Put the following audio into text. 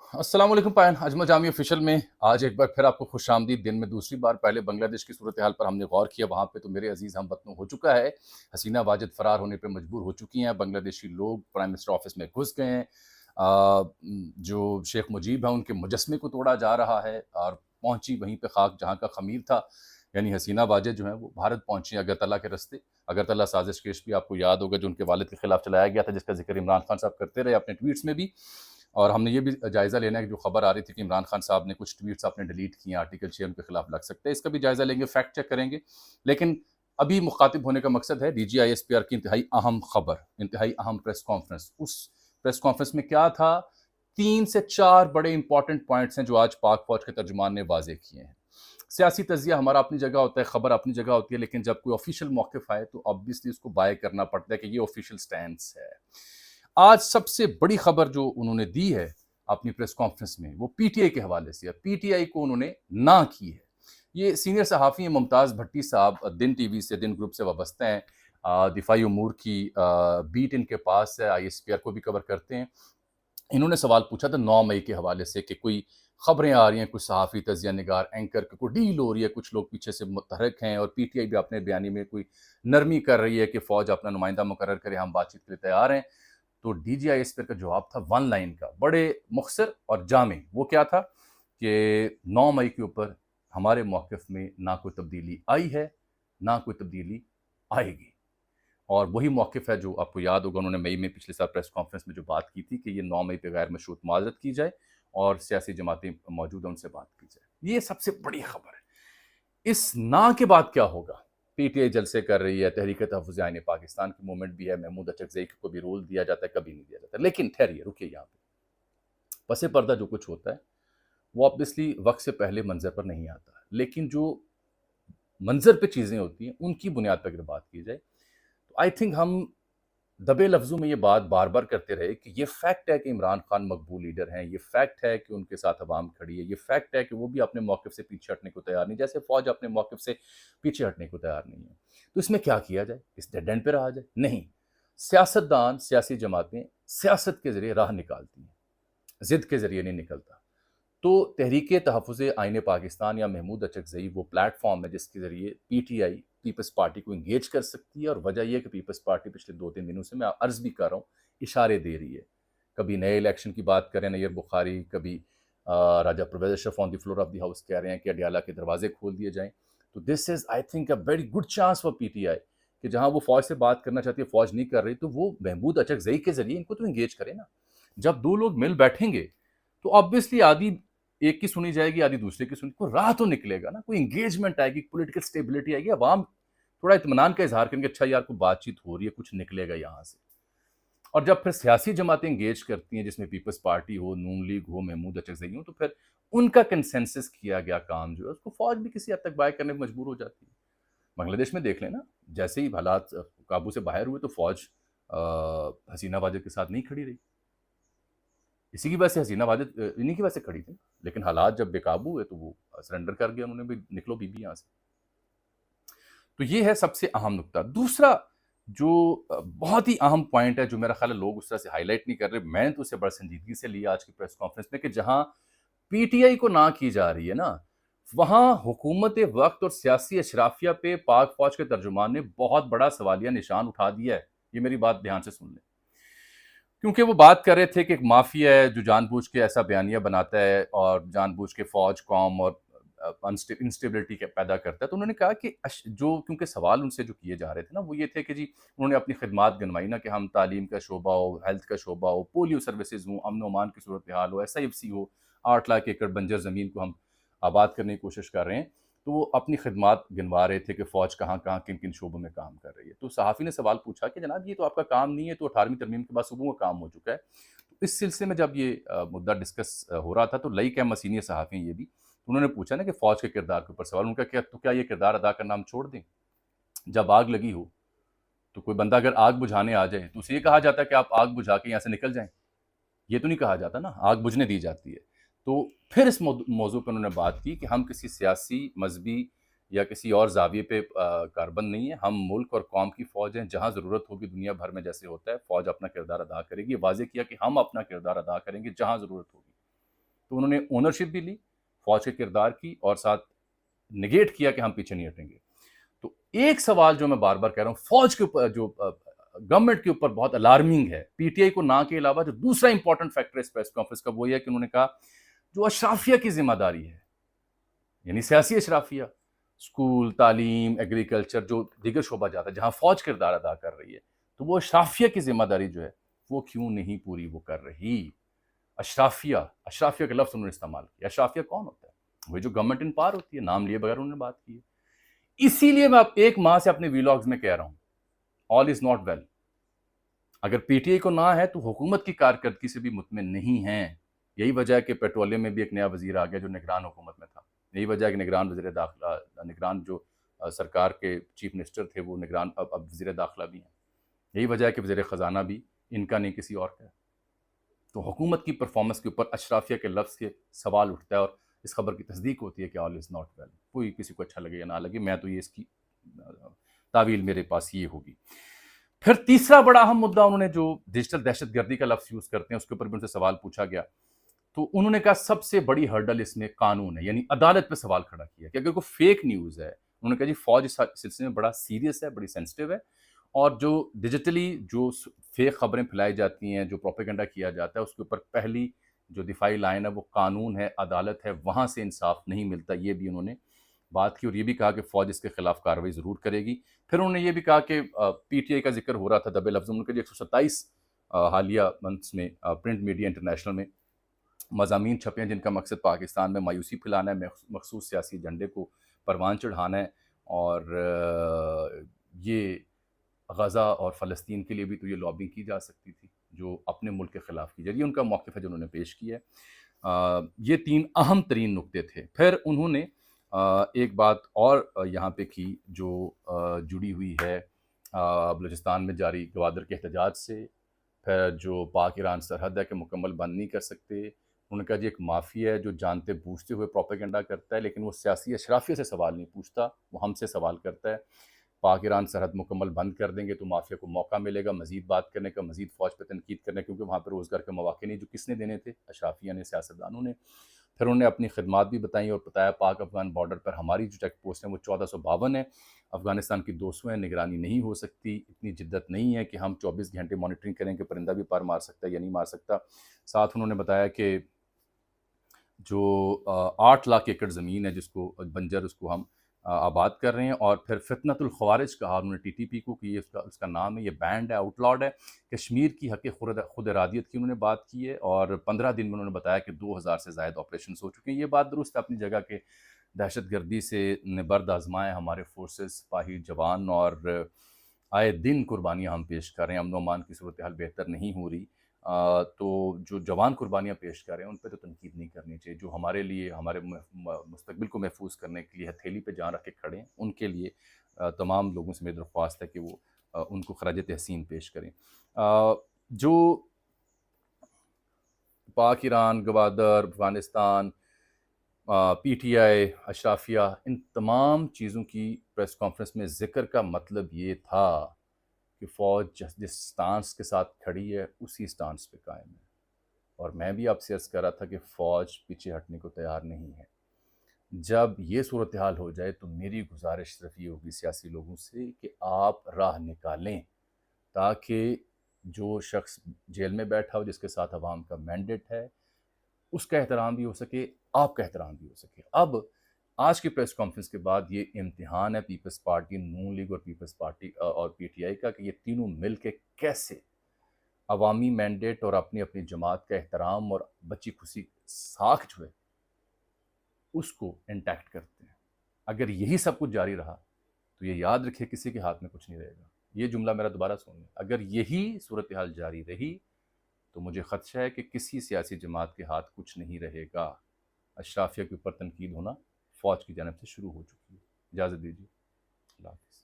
अस्सलाम वालेकुम पायन अजमल जामी ऑफिशियल में आज एक बार फिर आपको खुश आमदीद। दिन में दूसरी बार पहले बांग्लादेश की सूरत हाल पर हमने गौर किया। वहाँ पे तो मेरे अजीज़ हम वतनों हो चुका है। हसीना वाजिद फ़रार होने पे मजबूर हो चुकी हैं। बांग्लादेशी लोग प्राइम मिनिस्टर ऑफिस में घुस गए हैं। जो शेख मुजीब हैं उनके मुजस्मे को तोड़ा जा रहा है और पहुंची वहीं पे खाक जहाँ का खमीर था। यानी हसीना वाजिद जो है वो भारत पहुंची अगरतला के रस्ते। अगरतला साजिश केस भी आपको याद होगा जो उनके वालिद के खिलाफ चलाया गया था, जिसका जिक्र इमरान खान साहब करते रहे अपने ट्वीट्स में भी। और हमने ये भी जायज़ा लेना है कि जो खबर आ रही थी कि इमरान खान साहब ने कुछ ट्वीट्स आपने डिलीट किए, आर्टिकल 6 उनके खिलाफ लग सकते हैं, इसका भी जायज़ा लेंगे, फैक्ट चेक करेंगे। लेकिन अभी मुखातिब होने का मकसद है DGISPR की इंतहाई अहम खबर, इंतहाई अहम प्रेस कॉन्फ्रेंस। उस प्रेस कॉन्फ्रेंस में क्या था? 3 से 4 बड़े इंपॉर्टेंट पॉइंट्स हैं जो आज पाक फौज के तर्जुमान ने वाजे किए हैं। सियासी तजिया हमारा अपनी जगह होता है, खबर अपनी जगह होती है, लेकिन जब कोई ऑफिशियल मौक़िफ़ आए तो ऑब्वियसली उसको बाय करना पड़ता है कि ये ऑफिशियल स्टैंस है। आज सबसे बड़ी खबर जो उन्होंने दी है अपनी प्रेस कॉन्फ्रेंस में वो पीटीआई के हवाले से है। पीटीआई को उन्होंने ना की है। ये सीनियर सहाफ़ी हैं मुमताज़ भट्टी साहब, दिन टीवी से, दिन ग्रुप से वाबस्ता हैं। दिफाई उमूर की बीट इनके पास है, ISPR को भी कवर करते हैं। इन्होंने सवाल पूछा था 9 मई के हवाले से कि कोई खबरें आ रही हैं, कुछ सहाफ़ी, तजिया निगार, एंकर की कोई डील हो रही है, कुछ लोग पीछे से मुतहर्रिक हैं और पीटीआई भी अपने बयानी में कोई नरमी कर रही है कि फ़ौज अपना नुमाइंदा मुकर्रर करे, हम बातचीत के लिए तैयार हैं। तो DGISPR का जवाब था 1 लाइन का, बड़े मुख्तसर और जामे। वो क्या था कि 9 मई के ऊपर हमारे मौक़िफ़ में ना कोई तब्दीली आई है, ना कोई तब्दीली आएगी। और वही मौक़िफ़ है जो आपको याद होगा उन्होंने मई में पिछले साल प्रेस कॉन्फ्रेंस में जो बात की थी कि ये 9 मई पे गैर मशरूत माज़रत की जाए और सियासी जमातें मौजूद हैं उनसे बात की जाए। ये सबसे बड़ी खबर है। इस ना के बाद क्या होगा? पीटीआई जलसे कर रही है, तहरीक तहफ़्फ़ुज़ आईन पाकिस्तान की मूवमेंट भी है, महमूद अचकज़ई को भी रोल दिया जाता है, कभी नहीं दिया जाता। लेकिन ठहरिए, रुकिए यहाँ पे। पसे पर्दा जो कुछ होता है, वो ऑब्वियसली वक़्त से पहले मंज़र पर नहीं आता। लेकिन जो मंज़र पे चीज़ें होती हैं, उनकी बुनियाद पे अगर बात की जाए, तो आई थिंक हम दबे लफ्ज़ों में ये बात बार-बार करते रहे कि ये फैक्ट है कि इमरान खान मकबूल लीडर हैं, ये फैक्ट है कि उनके साथ अवाम खड़ी है, ये फैक्ट है कि वो भी अपने मौक़िफ़ से पीछे हटने को तैयार नहीं, जैसे फ़ौज अपने मौक़िफ़ से पीछे हटने को तैयार नहीं है। तो इसमें क्या किया जाए? इस डेड एंड पे रहा जाए? नहीं। सियासतदान, सियासी जमातें सियासत के ज़रिए राह निकालती हैं, ज़िद के ज़रिए नहीं निकलता। तो तहरीक तहफ़्फ़ुज़ आईन पाकिस्तान या महमूद अचकज़ई वो प्लेटफ़ॉर्म है जिसके ज़रिए पीटीआई पीपल्स पार्टी को एंगेज कर सकती है। और वजह ये है कि पीपल्स पार्टी पिछले 2-3 दिनों से, मैं अर्ज़ भी कर रहा हूँ, इशारे दे रही है। कभी नए इलेक्शन की बात करें नैयर बुखारी, कभी Raja Pervaiz Ashraf on the floor of the house कह रहे हैं कि अडयाला के दरवाजे खोल दिए जाएँ। तो this is I think a very good chance for PTI कि जहाँ वो फ़ौज से बात करना चाहती है, फ़ौज नहीं कर रही, तो वो महमूद अचकज़ई के ज़रिए इनको तो एंगेज करे ना। जब 2 लोग मिल बैठेंगे, तो ऑब्वियसली आधी एक की सुनी जाएगी, आधी दूसरे की सुनी, कोई राह तो निकलेगा ना, कोई एंगेजमेंट आएगी, पॉलिटिकल स्टेबिलिटी आएगी, अवाम थोड़ा इत्मीनान का इज़हार करेंगे, अच्छा यार कोई बातचीत हो रही है, कुछ निकलेगा यहाँ से। और जब फिर सियासी जमातें एंगेज करती हैं, जिसमें पीपल्स पार्टी हो, नून लीग हो, महमूद अचकज़ई हो, तो फिर उनका कंसेंसस किया गया काम जो है, उसको फ़ौज भी किसी हद तक बाय करने पे मजबूर हो जाती है। बांग्लादेश में देख लें ना, जैसे ही हालात काबू से बाहर हुए, तो फ़ौज हसीना वाजिद के साथ नहीं खड़ी रही। इसी की वजह से हसीना वाजिद इन्हीं की वजह से खड़ी थी। लेकिन हालात जब बेकाबू हुए तो वो सरेंडर कर गए, उन्होंने भी, निकलो बीबी यहाँ से। तो ये है सबसे अहम नुकता। दूसरा जो बहुत ही अहम पॉइंट है, जो मेरा ख्याल है लोग उस तरह से हाईलाइट नहीं कर रहे, मैंने तो उसे बड़ी संजीदगी से लिया आज की प्रेस कॉन्फ्रेंस में, कि जहाँ पीटीआई को ना की जा रही है ना, वहाँ हुकूमत वक्त और सियासी अशराफिया पे पाक फौज के तर्जुमान ने बहुत बड़ा सवालिया निशान उठा दिया है। ये मेरी बात ध्यान से सुन लें। क्योंकि वो बात कर रहे थे कि एक माफिया है जो जानबूझ के ऐसा बयानिया बनाता है और जानबूझ के फौज, कौम और इंस्टेबिलिटी पैदा करता है। तो उन्होंने कहा कि जो, क्योंकि सवाल उनसे जो किए जा रहे थे ना, वो ये थे कि जी उन्होंने अपनी खिदमात गिनवाई ना, कि हम तालीम का शोबा हो, हेल्थ का शोबा हो, पोलियो सर्विसेज हो, अमन अमान की सूरत हाल हो, SIFC हो, 8 लाख एकड़ बंजर ज़मीन को हम आबाद करने की कोशिश कर रहे हैं। तो वो अपनी खिदमात गिनवा रहे थे कि फ़ौज कहाँ-कहाँ, किन-किन शोबों में काम कर रही है। तो सहाफ़ी ने सवाल पूछा कि जनाब ये तो आपका काम नहीं है, तो 18वीं तरमीम के बाद सूबों का काम हो चुका है। तो इस सिलसिले में जब ये मुद्दा डिस्कस हो रहा था, तो लईक अहमद सीनियर सहाफ़ी हैं ये भी, तो उन्होंने पूछा ना कि फ़ौज के किरदार के ऊपर सवाल, उनका क्या, तो क्या ये किरदार अदा करना हम छोड़ दें? जब आग लगी हो, तो कोई बंदा अगर आग बुझाने आ जाए, तो उसे ये कहा जाता है कि आप आग बुझा के यहाँ से निकल जाएँ? ये तो नहीं कहा जाता ना, आग बुझने दी जाती है। तो फिर इस मौज़ू पे उन्होंने बात की कि हम किसी सियासी, मज़हबी या किसी और ज़ाविये पे कारबंद नहीं है, हम मुल्क और कौम की फ़ौज हैं, जहाँ ज़रूरत होगी दुनिया भर में जैसे होता है, फ़ौज अपना किरदार अदा करेगी। ये वाज़ेह किया कि हम अपना किरदार अदा करेंगे जहाँ ज़रूरत होगी। تو انہوں نے اونرشپ بھی لی فوج کے کردار کی اور ساتھ نگیٹ کیا کہ ہم پیچھے نہیں ہٹیں گے. تو ایک سوال جو میں بار بار کہہ رہا ہوں فوج کے اوپر جو گورنمنٹ کے اوپر بہت الارمنگ ہے, پی ٹی آئی کو نہ کے علاوہ جو دوسرا امپورٹنٹ فیکٹر اس پریس کانفرنس کا وہ یہ ہے کہ انہوں نے کہا جو اشرافیہ کی ذمہ داری ہے, یعنی سیاسی اشرافیہ, اسکول, تعلیم, ایگریکلچر, جو دیگر شعبہ جاتا ہے جہاں فوج کردار ادا کر رہی ہے, تو وہ اشرافیہ کی ذمہ داری جو ہے وہ کیوں نہیں پوری وہ کر رہی. اشرافیہ کا لفظ انہوں نے استعمال کیا. اشرافیہ کون ہوتا ہے؟ وہ جو گورنمنٹ ان پار ہوتی ہے, نام لیے بغیر انہوں نے بات کی ہے. اسی لیے میں ایک ماہ سے اپنے ویلاگز میں کہہ رہا ہوں آل از ناٹ ویل. اگر پی ٹی آئی کو نہ ہے تو حکومت کی کارکردگی سے بھی مطمئن نہیں ہیں. یہی وجہ ہے کہ پیٹرولیم میں بھی ایک نیا وزیر آ گیا جو نگران حکومت میں تھا. یہی وجہ ہے کہ نگران وزیر داخلہ, نگران جو سرکار کے چیف منسٹر تھے وہ نگران اب وزیر داخلہ بھی ہیں. یہی وجہ ہے کہ وزیر خزانہ بھی ان کا نہیں کسی اور کا ہے. تو حکومت کی پرفارمنس کے اوپر اشرافیہ کے لفظ کے سوال اٹھتا ہے اور اس خبر کی تصدیق ہوتی ہے کہ آل از ناٹ ویل. کوئی کسی کو اچھا لگے یا نہ لگے, میں تو یہ اس کی تعویل میرے پاس یہ ہوگی. پھر تیسرا بڑا اہم مدعا انہوں نے جو ڈیجیٹل دہشت گردی کا لفظ یوز کرتے ہیں اس کے اوپر بھی ان سے سوال پوچھا گیا. تو انہوں نے کہا سب سے بڑی ہرڈل اس میں قانون ہے, یعنی عدالت پہ سوال کھڑا کیا کہ اگر کوئی فیک نیوز ہے, انہوں نے کہا جی فوج اس سلسلے میں بڑا سیریس ہے, بڑی سینسٹیو ہے, اور جو ڈیجیٹلی جو فیک خبریں پھیلائی جاتی ہیں, جو پروپیگنڈا کیا جاتا ہے, اس کے اوپر پہلی جو دفاعی لائن ہے وہ قانون ہے, عدالت ہے, وہاں سے انصاف نہیں ملتا. یہ بھی انہوں نے بات کی اور یہ بھی کہا کہ فوج اس کے خلاف کارروائی ضرور کرے گی. پھر انہوں نے یہ بھی کہا کہ پی ٹی آئی کا ذکر ہو رہا تھا دبے لفظوں میں کہ 127 حالیہ منتھس میں پرنٹ میڈیا انٹرنیشنل میں مضامین چھپے ہیں جن کا مقصد پاکستان میں مایوسی پھیلانا ہے, مخصوص سیاسی ایجنڈے کو پروان چڑھانا ہے, اور یہ غزہ اور فلسطین کے لیے بھی تو یہ لابنگ کی جا سکتی تھی جو اپنے ملک کے خلاف کی جائے. یہ ان کا موقف ہے جو انہوں نے پیش کیا ہے. یہ 3 اہم ترین نکتے تھے. پھر انہوں نے ایک بات اور یہاں پہ کی جو جڑی ہوئی ہے بلوچستان میں جاری گوادر کے احتجاج سے. پھر جو پاک ایران سرحد ہے کہ مکمل بند نہیں کر سکتے. انہوں نے کہا جی ایک مافیا ہے جو جانتے بوجھتے ہوئے پروپیگنڈا کرتا ہے, لیکن وہ سیاسی اشرافیہ سے سوال نہیں پوچھتا, وہ ہم سے سوال کرتا ہے. پاک ایران سرحد مکمل بند کر دیں گے تو مافیا کو موقع ملے گا مزید بات کرنے کا, مزید فوج پہ تنقید کرنے, کیونکہ وہاں پہ روزگار کے مواقع نہیں, جو کس نے دینے تھے؟ اشرافیہ نے, سیاستدانوں نے. پھر انہوں نے اپنی خدمات بھی بتائیں اور بتایا پاک افغان بارڈر پر ہماری جو چیک پوسٹ ہیں وہ 1452 ہیں, افغانستان کی 200 ہیں, نگرانی نہیں ہو سکتی, اتنی جدت نہیں ہے کہ ہم 24 گھنٹے مانیٹرنگ کریں کہ پرندہ بھی پار مار سکتا ہے یا نہیں مار سکتا. ساتھ انہوں نے بتایا کہ جو 8 لاکھ ایکڑ زمین ہے جس کو بنجر اس کو ہم آباد کر رہے ہیں. اور پھر فتنۃ الخوارج کہا انہوں نے ٹی ٹی پی کو کہ یہ اس کا نام ہے, یہ بینڈ ہے, آؤٹ لاڈ ہے. کشمیر کی حق خود ارادیت کی انہوں نے بات کی ہے, اور 15 دن میں انہوں نے بتایا کہ 2000 سے زائد آپریشنز ہو چکے ہیں. یہ بات درست ہے اپنی جگہ کہ دہشت گردی سے نبرد آزمائے ہمارے فورسز, سپاہی جوان, اور آئے دن قربانیاں ہم پیش کر رہے ہیں. امن و امان کی صورتحال بہتر نہیں ہو رہی, تو جو جوان قربانیاں پیش کر رہے ہیں ان پہ تو تنقید نہیں کرنی چاہیے. جو ہمارے لیے ہمارے مستقبل کو محفوظ کرنے کے لیے ہتھیلی پہ جان رکھ کے کھڑے ہیں, ان کے لیے تمام لوگوں سے میری درخواست ہے کہ وہ ان کو خراج تحسین پیش کریں. جو Pak Iran, Gwadar, Afghanistan, P T I, اشرافیہ, ان تمام چیزوں کی پریس کانفرنس میں ذکر کا مطلب یہ تھا کہ فوج جس سٹانس کے ساتھ کھڑی ہے اسی سٹانس پہ قائم ہے. اور میں بھی آپ سے عرض کر رہا تھا کہ فوج پیچھے ہٹنے کو تیار نہیں ہے. جب یہ صورتحال ہو جائے تو میری گزارش صرف یہ ہوگی سیاسی لوگوں سے کہ آپ راہ نکالیں تاکہ جو شخص جیل میں بیٹھا ہو, جس کے ساتھ عوام کا مینڈیٹ ہے, اس کا احترام بھی ہو سکے, آپ کا احترام بھی ہو سکے. اب آج کی پریس کانفرنس کے بعد یہ امتحان ہے پیپلز پارٹی, نون لیگ اور پیپلز پارٹی اور پی ٹی آئی کا کہ یہ تینوں مل کے کیسے عوامی مینڈیٹ اور اپنی اپنی جماعت کا احترام اور بچی خوشی ساکھ جو ہے اس کو انٹیکٹ کرتے ہیں. اگر یہی سب کچھ جاری رہا تو یہ یاد رکھے کسی کے ہاتھ میں کچھ نہیں رہے گا. یہ جملہ میرا دوبارہ سنیں, اگر یہی صورتحال جاری رہی تو مجھے خدشہ ہے کہ کسی سیاسی جماعت کے ہاتھ کچھ نہیں رہے گا. اشرافیہ کے اوپر تنقید ہونا فوج کی جانب سے شروع ہو چکی ہے. اجازت دیجیے, اللہ حافظ.